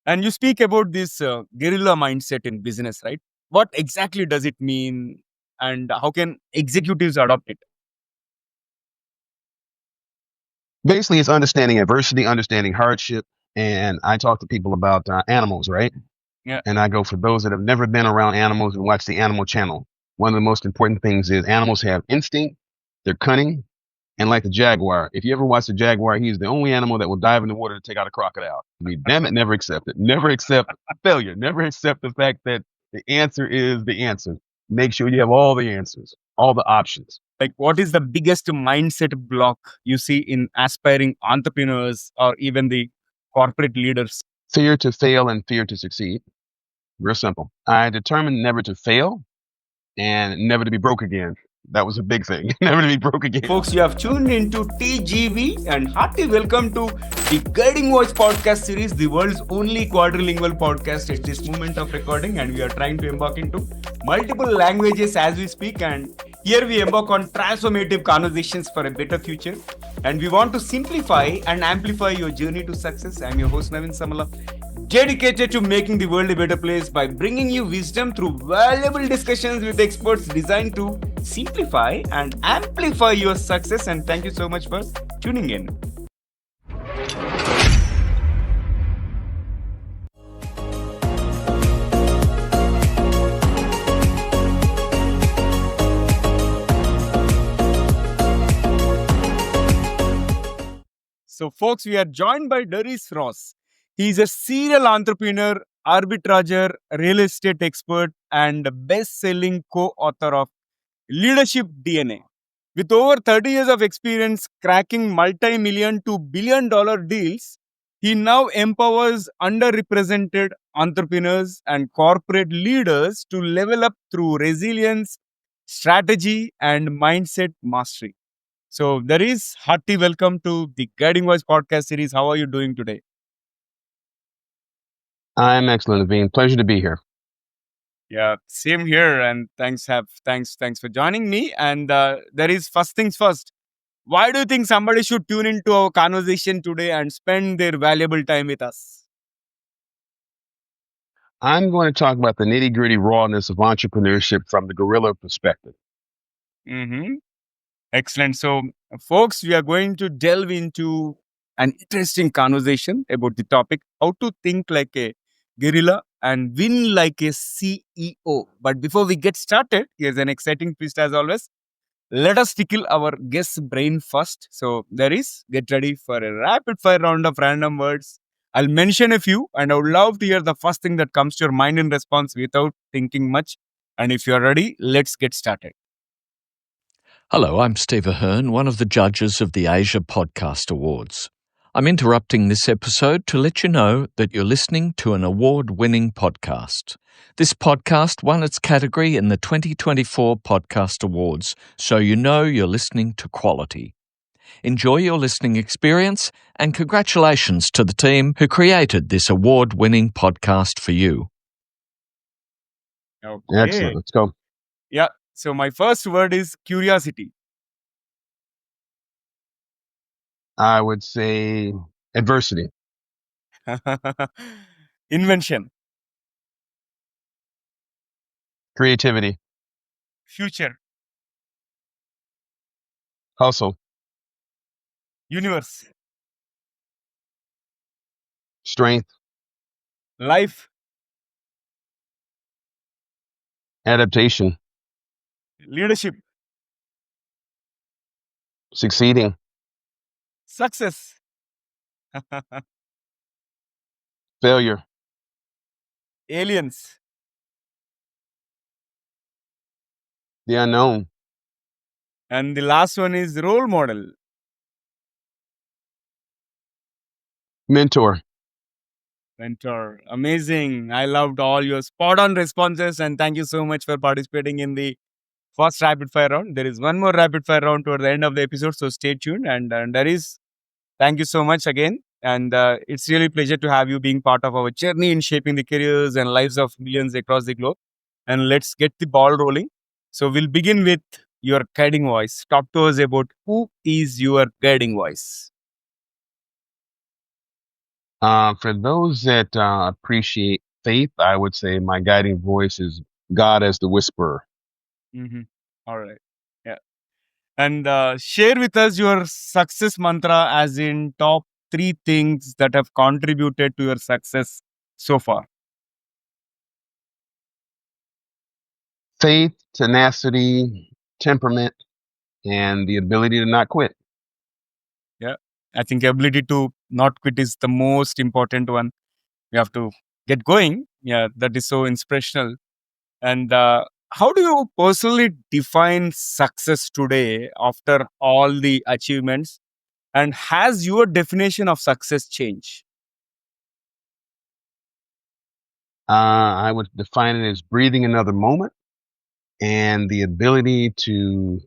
And you speak about this guerrilla mindset in business, right? What exactly does it mean, and how can executives adopt it? Basically, it's understanding adversity, understanding hardship. And I talk to people about animals, right? Yeah. And I go for those that have never been around animals and watch the animal channel. One of the most important things is animals have instinct, they're cunning, and like the jaguar. If you ever watch the jaguar, he's the only animal that will dive in the water to take out a crocodile. I mean, damn it, never accept it. Never accept failure. Never accept the fact that the answer is the answer. Make sure you have all the answers, all the options. Like, what is the biggest mindset block you see in aspiring entrepreneurs or even the corporate leaders? Fear to fail and fear to succeed. Real simple. I determined never to fail and never to be broke again. That was a big thing. Never to be broke again. Folks, you have tuned into TGV and hearty welcome to the Guiding Voice podcast series, the world's only quadrilingual podcast at this moment of recording. And we are trying to embark into multiple languages as we speak. And here we embark on transformative conversations for a better future. And we want to simplify and amplify your journey to success. I'm your host, Navin Samala, dedicated to making the world a better place by bringing you wisdom through valuable discussions with experts designed to simplify and amplify your success. And thank you so much for tuning in. So, folks, we are joined by Darius Ross. He's a serial entrepreneur, arbitrager, real estate expert, and best-selling co-author of Leadership DNA. With over 30 years of experience cracking multi-million to billion-dollar deals, he now empowers underrepresented entrepreneurs and corporate leaders to level up through resilience, strategy, and mindset mastery. So, there is hearty welcome to the Guiding Voice podcast series. How are you doing today? I'm excellent, Naveen. Pleasure to be here. Yeah, same here. And thanks for joining me. And there is first things first. Why do you think somebody should tune into our conversation today and spend their valuable time with us? I'm going to talk about the nitty gritty rawness of entrepreneurship from the guerrilla perspective. Mm-hmm. Excellent. So, folks, we are going to delve into an interesting conversation about the topic how to think like a guerrilla and win like a CEO. But before we get started, here's an exciting twist as always. Let us tickle our guest's brain first. So, there is get ready for a rapid fire round of random words. I'll mention a few, and I would love to hear the first thing that comes to your mind in response without thinking much. And if you're ready, let's get started. Hello, I'm Steve Ahern, one of the judges of the Asia Podcast Awards. I'm interrupting this episode to let you know that you're listening to an award-winning podcast. This podcast won its category in the 2024 Podcast Awards, so you know you're listening to quality. Enjoy your listening experience, and congratulations to the team who created this award-winning podcast for you. Okay. Excellent. Let's go. Yeah. So my first word is curiosity. I would say adversity, Invention. creativity, Future. hustle, Universe. strength, Life. adaptation, Leadership. succeeding, Success. failure, Aliens. the unknown, And the last one is role model. mentor. Mentor. Amazing. I loved all your spot on responses, and thank you so much for participating in the first rapid fire round. There is one more rapid fire round toward the end of the episode, so stay tuned. And there is, thank you so much again. And it's really a pleasure to have you being part of our journey in shaping the careers and lives of millions across the globe. And let's get the ball rolling. So we'll begin with your guiding voice. Talk to us about who is your guiding voice. For those that appreciate faith, I would say my guiding voice is God as the whisperer. Mm-hmm. All right. Yeah. And share with us your success mantra, as in top three things that have contributed to your success so far. Faith, tenacity, temperament, and the ability to not quit. Yeah. I think ability to not quit is the most important one. You have to get going. Yeah. That is so inspirational. And how do you personally define success today after all the achievements? And has your definition of success changed? I would define it as breathing another moment and the ability to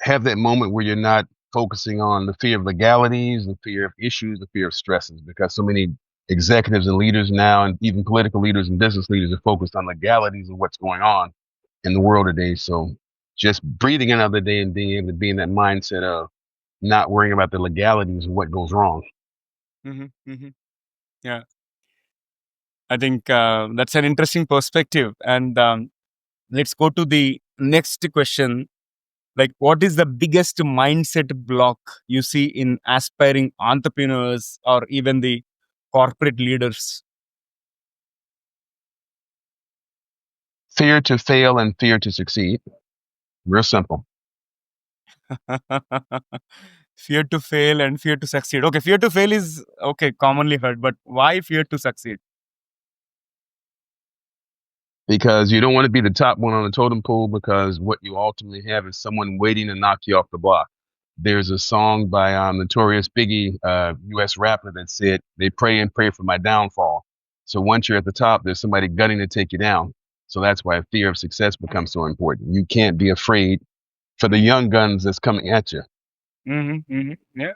have that moment where you're not focusing on the fear of legalities, the fear of issues, the fear of stresses, because so many executives and leaders now, and even political leaders and business leaders, are focused on legalities of what's going on in the world today. So just breathing another day and being able to be in that mindset of not worrying about the legalities of what goes wrong. Hmm. Hmm. Yeah. I think that's an interesting perspective. And let's go to the next question. Like, what is the biggest mindset block you see in aspiring entrepreneurs or even the corporate leaders? Fear to fail and fear to succeed. Real simple. Fear to fail and fear to succeed. Okay, fear to fail is okay, commonly heard, but why fear to succeed? Because you don't want to be the top one on the totem pole, because what you ultimately have is someone waiting to knock you off the block. There's a song by Notorious Biggie, U.S. rapper, that said, "They pray and pray for my downfall." So once you're at the top, there's somebody gunning to take you down. So that's why fear of success becomes so important. You can't be afraid for the young guns that's coming at you. Yeah.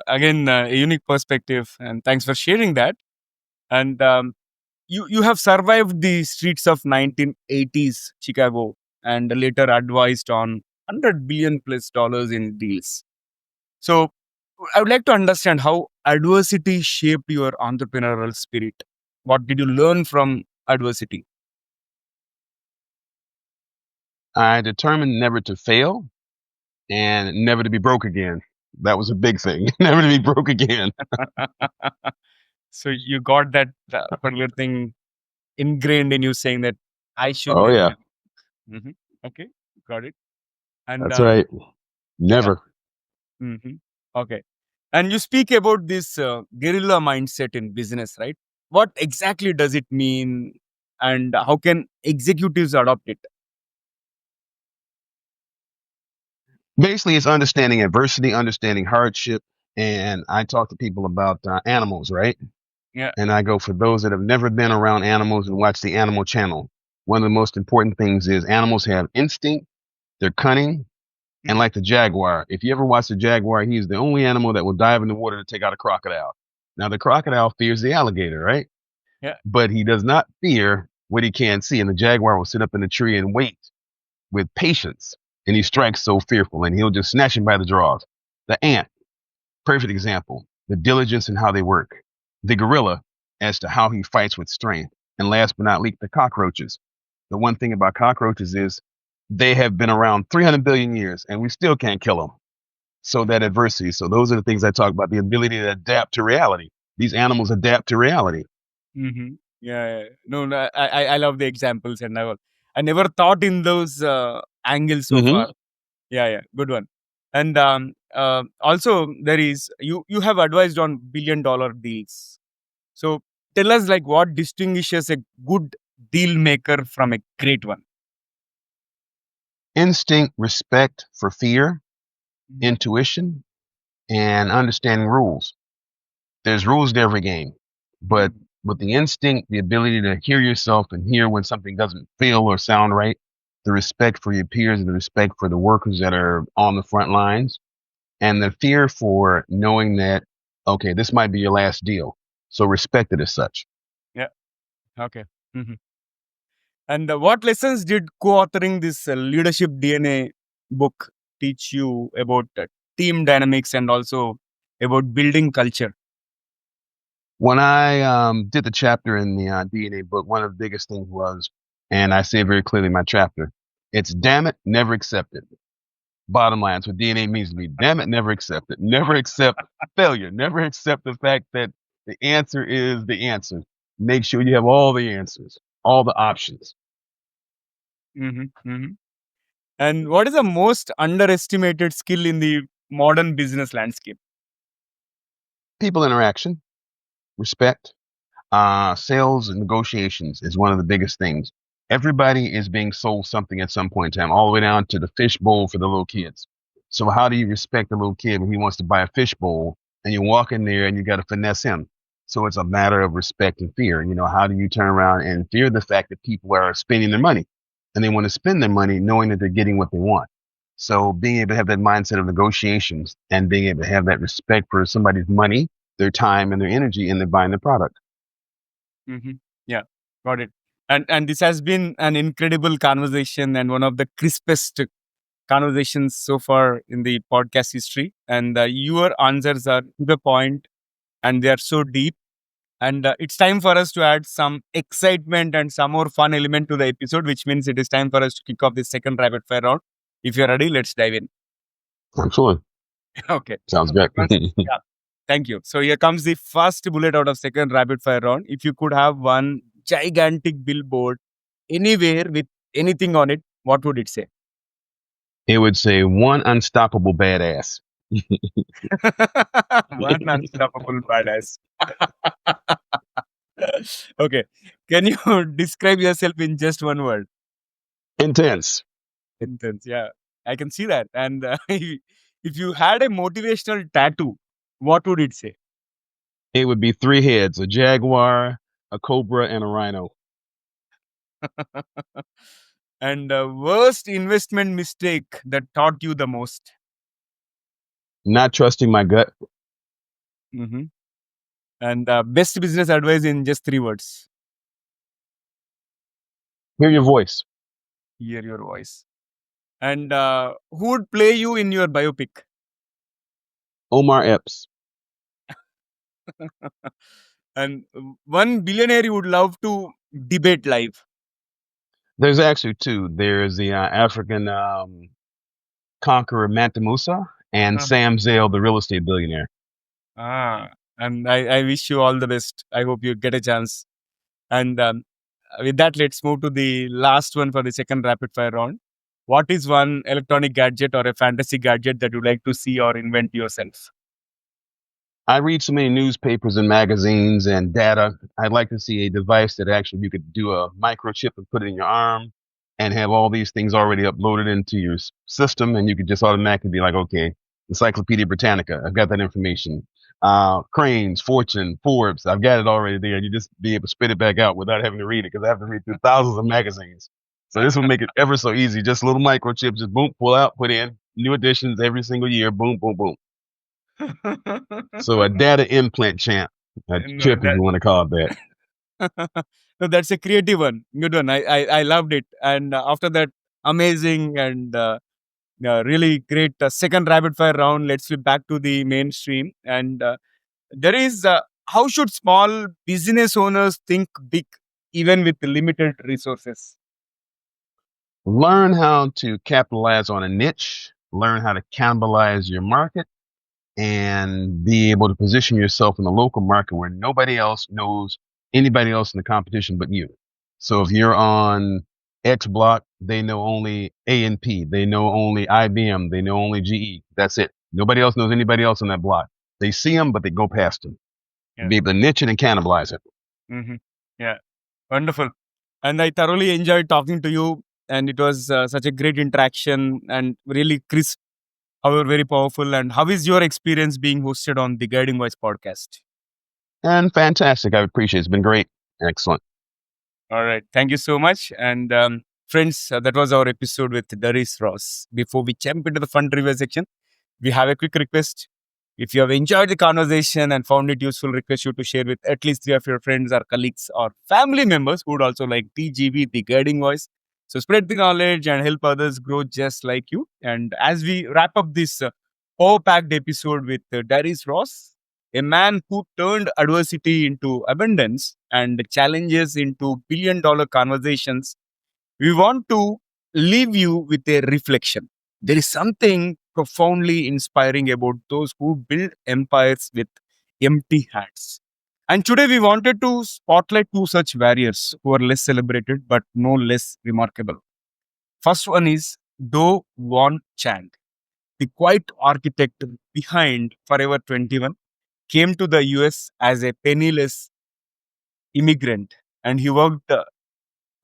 Again, a unique perspective, and thanks for sharing that. And you have survived the streets of 1980s Chicago and later advised on 100 billion plus dollars in deals. So I would like to understand how adversity shaped your entrepreneurial spirit. What did you learn from adversity? I determined never to fail and never to be broke again. That was a big thing. Never to be broke again. So you got that particular thing ingrained in you, saying that I should Oh never. yeah, Hmm. Okay, got it. And that's right. yeah. Never. Hmm. Okay. And you speak about this guerrilla mindset in business, right? What exactly does it mean, and how can executives adopt it? Basically, it's understanding adversity, understanding hardship. And I talk to people about animals, right? Yeah. And I go, for those that have never been around animals and watched the animal channel, one of the most important things is animals have instinct, they're cunning, and Hmm. like the jaguar. If you ever watch the jaguar, he's the only animal that will dive in the water to take out a crocodile. Now, the crocodile fears the alligator, right? Yeah. But he does not fear what he can't see. And the jaguar will sit up in the tree and wait with patience. And he strikes so fearful, and he'll just snatch him by the jaws. The ant, perfect example. The diligence in how they work. The gorilla, as to how he fights with strength. And last but not least, the cockroaches. The one thing about cockroaches is they have been around 300 billion years, and we still can't kill them. So that adversity. So those are the things I talk about, the ability to adapt to reality. These animals adapt to reality. Hmm. Yeah, yeah. No, no, I love the examples, and I never thought in those angles so Hmm. far. Yeah, yeah, good one. And also, there is you have advised on billion-dollar deals. So tell us, like, what distinguishes a good deal maker from a great one. Instinct, respect for fear, Mhm. intuition, and understanding rules. There's rules to every game, but Mhm. with the instinct, the ability to hear yourself and hear when something doesn't feel or sound right, the respect for your peers and the respect for the workers that are on the front lines, and the fear for knowing that, okay, this might be your last deal. So respect it as such. Yeah. Okay. Mhm. And what lessons did co-authoring this leadership DNA book teach you about team dynamics and also about building culture? When I did the chapter in the DNA book, one of the biggest things was, and I say it very clearly in my chapter, it's damn it, never accept it. Bottom line, that's what DNA means to me. Damn it, never accept it. Never accept failure. Never accept the fact that the answer is the answer. Make sure you have all the answers, all the options. Mm-hmm. And what is the most underestimated skill in the modern business landscape? People interaction, respect, sales and negotiations is one of the biggest things. Everybody is being sold something at some point in time, all the way down to the fish bowl for the little kids. So how do you respect the little kid when he wants to buy a fish bowl and you walk in there and you got to finesse him? So it's a matter of respect and fear. You know, how do you turn around and fear the fact that people are spending their money and they want to spend their money knowing that they're getting what they want? So being able to have that mindset of negotiations and being able to have that respect for somebody's money, their time and their energy in their buying the product. Mm-hmm. Yeah, got it. And this has been an incredible conversation and one of the crispest conversations so far in the podcast history. And your answers are to the point and they are so deep. And it's time for us to add some excitement and some more fun element to the episode, which means it is time for us to kick off the second rapid fire round. If you're ready, let's dive in. Absolutely. Okay. Sounds good. Yeah. Thank you. So here comes the first bullet out of second rapid fire round. If you could have one gigantic billboard anywhere with anything on it, what would it say? It would say one unstoppable badass. One unstoppable badass. Okay. Can you describe yourself in just one word? Intense. Intense. Yeah, I can see that. And if you had a motivational tattoo, what would it say? It would be three heads, a jaguar, a cobra, and a rhino. And worst investment mistake that taught you the most? Not trusting my gut. Hmm. And best business advice in just 3 words. Hear your voice. Hear your voice. And who would play you in your biopic? Omar Epps. And one billionaire you would love to debate live. There's actually two. There's the African conqueror Mansa Musa and Uh, Sam Zale, the real estate billionaire. and I wish you all the best. I hope you get a chance. And with that, let's move to the last one for the second rapid fire round. What is one electronic gadget or a fantasy gadget that you'd like to see or invent yourself? I read so many newspapers and magazines and data. I'd like to see a device that actually you could do a microchip and put it in your arm and have all these things already uploaded into your system. And you could just automatically be like, okay, Encyclopedia Britannica, I've got that information. Cranes, Fortune, Forbes, I've got it already there. You just be able to spit it back out without having to read it because I have to read through thousands of magazines. So this would make it ever so easy. Just a little microchip, just boom, pull out, put in new editions every single year. Boom, boom, boom. So a data implant champ, a No, chip if you want to call it that. no, that's a creative one. Good one. I loved it. And after that, amazing and really great second rapid fire round. Let's flip back to the mainstream. And there is how should small business owners think big even with limited resources? Learn how to capitalize on a niche, learn how to cannibalize your market, and be able to position yourself in a local market where nobody else knows anybody else in the competition but you. So if you're on X block, they know only A&P, they know only IBM, they know only GE. That's it. Nobody else knows anybody else on that block. They see them, but they go past them. Yeah. Be able to niche it and cannibalize it. Mm-hmm. Yeah, wonderful. And I thoroughly enjoyed talking to you. And it was such a great interaction and really crisp, however, very powerful. And how is your experience being hosted on the Guiding Voice podcast? And fantastic. I appreciate it. It's been great. Excellent. All right. Thank you so much. And friends, that was our episode with Darius Ross. Before we jump into the fun trivia section, we have a quick request. If you have enjoyed the conversation and found it useful, request you to share with at least 3 of your friends or colleagues or family members who would also like TGV, the Guiding Voice. So spread the knowledge and help others grow just like you. And as we wrap up this power-packed episode with Darius Ross, a man who turned adversity into abundance and challenges into billion-dollar conversations. We want to leave you with a reflection. There is something profoundly inspiring about those who build empires with empty hands. And today we wanted to spotlight two such warriors who are less celebrated but no less remarkable. First one is Do Won Chang, the quiet architect behind Forever 21, came to the US as a penniless immigrant, and he worked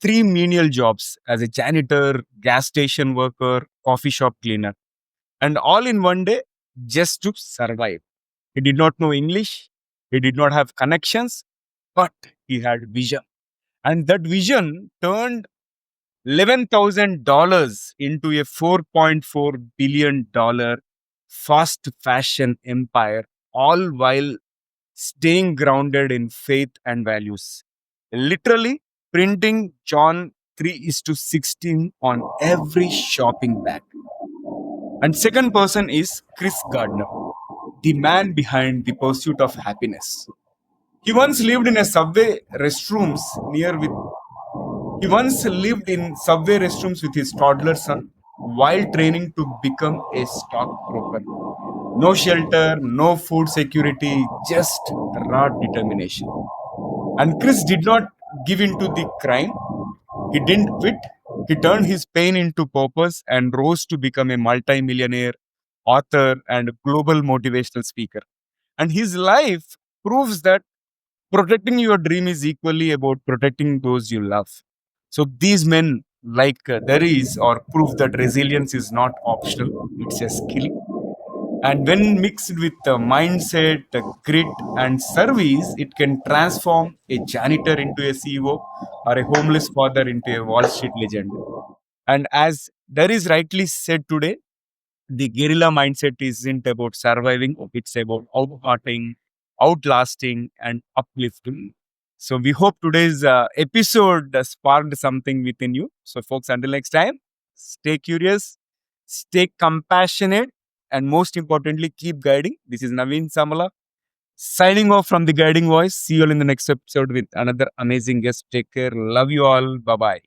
three menial jobs as a janitor, gas station worker, coffee shop cleaner, and all in one day just to survive. He did not know English, he did not have connections, but he had vision. And that vision turned $11,000 into a $4.4 billion fast fashion empire, all while staying grounded in faith and values. Literally printing John 3 is to 16 on every shopping bag. And second person is Chris Gardner, the man behind The Pursuit of Happiness. He once lived in a subway restrooms near with He once lived in subway restrooms with his toddler son while training to become a stockbroker. No shelter, no food security, just raw determination. And Chris did not give in to the crime. He didn't quit. He turned his pain into purpose and rose to become a multi-millionaire, author, and global motivational speaker. And his life proves that protecting your dream is equally about protecting those you love. So these men, like there is, or proof that resilience is not optional; it's a skill. And when mixed with mindset, grit, and service, it can transform a janitor into a CEO or a homeless father into a Wall Street legend. And as there is rightly said today, the guerrilla mindset isn't about surviving, it's about outhearting, outlasting, and uplifting. So we hope today's episode sparked something within you. So, folks, until next time, stay curious, stay compassionate, and most importantly, keep guiding. This is Naveen Samala signing off from the Guiding Voice. See you all in the next episode with another amazing guest. Take care. Love you all. Bye bye.